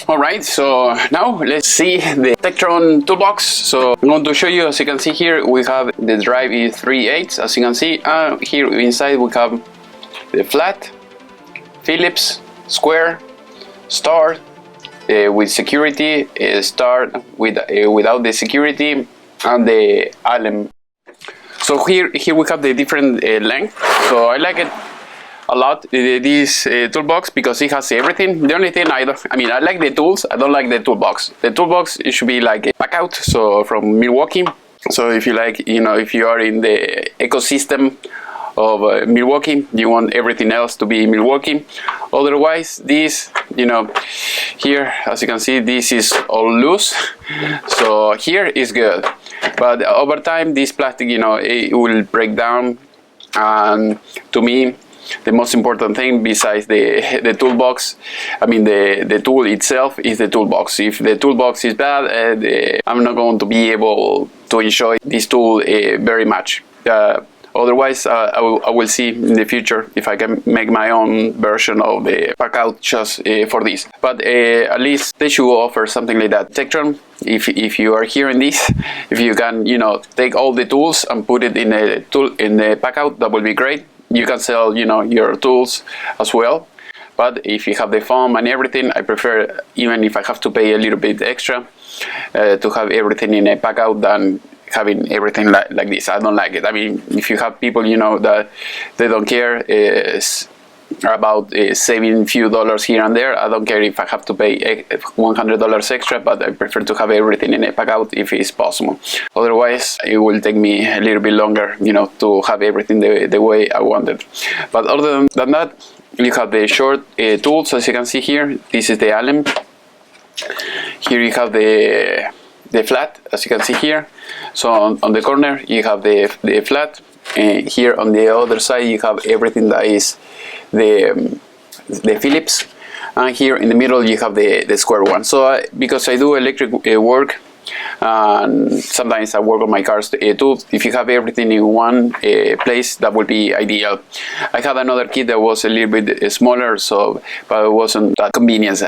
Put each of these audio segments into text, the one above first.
Alright, so now let's see the TEKTON toolbox. So I'm going to show you, as you can see here, we have the drive is 3/8, as you can see. Here inside we have the flat, Phillips, square, star, with security, star without the security, and the Allen. So here we have the different length. So I like it a lot, this toolbox, because it has everything. The only thing I like the tools, I don't like the toolbox. The toolbox, it should be like a pack out, so from Milwaukee. So if you like, if you are in the ecosystem of Milwaukee, you want everything else to be Milwaukee. Otherwise, this, here, as you can see, this is all loose. So here is good. But over time, this plastic, it will break down. And to me, the most important thing besides the toolbox, the tool itself, is the toolbox. If the toolbox is bad, I'm not going to be able to enjoy this tool very much. Otherwise, I will see in the future if I can make my own version of the pack out just for this. But at least they should offer something like that. TEKTON, if you are hearing this, if you can, take all the tools and put it in the pack out, that will be great. You can sell, your tools as well. But if you have the foam and everything, I prefer, even if I have to pay a little bit extra, to have everything in a pack out than having everything like this. I don't like it. If you have people, that they don't care about saving a few dollars here and there, I don't care if I have to pay $100 extra, but I prefer to have everything in a pack out if it's possible. Otherwise, it will take me a little bit longer, to have everything the way I wanted. But other than that, you have the short tools, as you can see here. This is the Allen. Here you have the flat, as you can see here. So on the corner you have the flat, and here on the other side you have everything that is the Phillips, and here in the middle you have the square one. So because I do electric work, and sometimes I work on my cars too, if you have everything in one place, that would be ideal. I had another kit that was a little bit smaller, but it wasn't that convenient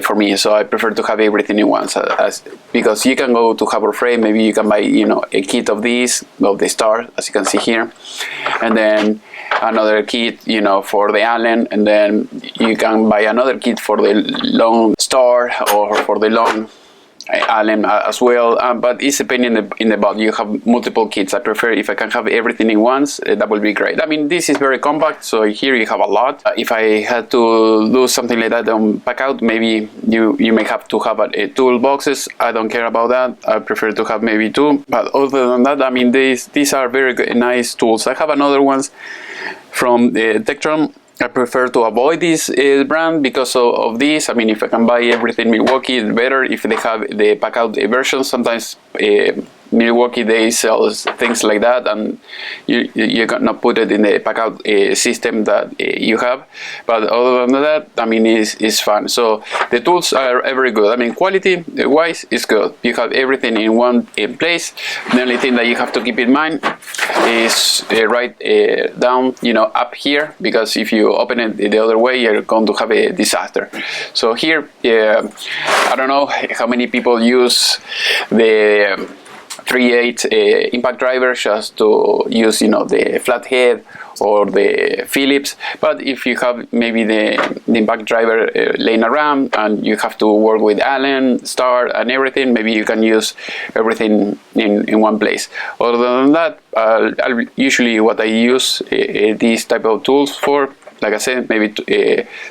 for me, so I prefer to have everything in one, because you can go to Harbor Freight, maybe you can buy a kit of this, of the star, as you can see here, and then another kit for the Allen, and then you can buy another kit for the long star or for the long Allen as well, but it's a pain in the butt. You have multiple kits. I prefer if I can have everything in once, that will be great. This is very compact, so here you have a lot. If I had to do something like that on pack out, maybe you may have to have toolboxes. I don't care about that. I prefer to have maybe two. But other than that, these are very good, nice tools. I have another ones from TEKTON. I prefer to avoid this brand because of this. If I can buy everything Milwaukee, it's better. If they have the pack out version, sometimes Milwaukee, they sell things like that, and you cannot put it in the pack out system that you have. But other than that, it's fun. So the tools are very good. Quality wise is good. You have everything in one place. The only thing that you have to keep in mind is right down, up here, because if you open it the other way, you're going to have a disaster. So here, I don't know how many people use the 3/8 impact driver just to use, the flathead or the Phillips. But if you have maybe the impact driver laying around and you have to work with Allen, Star, and everything, maybe you can use everything in one place. Other than that, usually what I use these type of tools for, like I said, maybe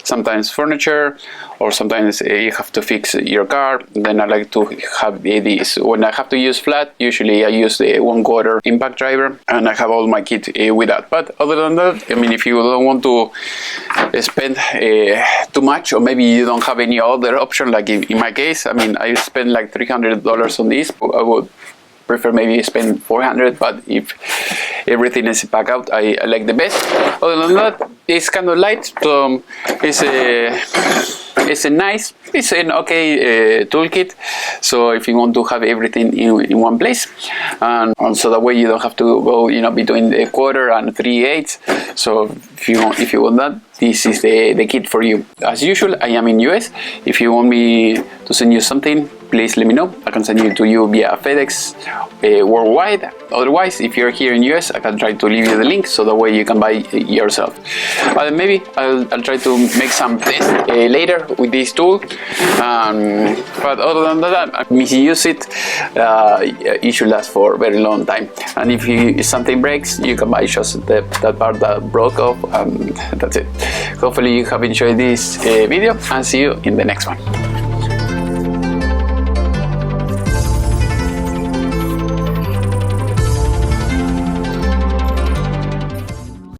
sometimes furniture, or sometimes you have to fix your car. Then I like to have these. When I have to use flat, usually I use the 1/4 impact driver, and I have all my kit with that. But other than that, if you don't want to spend too much, or maybe you don't have any other option, like in my case, I spent like $300 on this. I would prefer maybe spend 400, but if everything is packed out, I like the best. Other than that, it's kind of light, so it's an okay toolkit. So if you want to have everything in one place, and so that way you don't have to go between the 1/4 and 3/8. So if you want that, this is the kit for you. As usual, I am in US. If you want me to send you something, please let me know. I can send it to you via FedEx worldwide. Otherwise, if you're here in US, I can try to leave you the link so that way you can buy it yourself. Maybe I'll try to make some tests later with this tool. But other than that, I misuse it. It should last for a very long time. And if something breaks, you can buy just that part that broke off, and that's it. Hopefully you have enjoyed this video, and see you in the next one.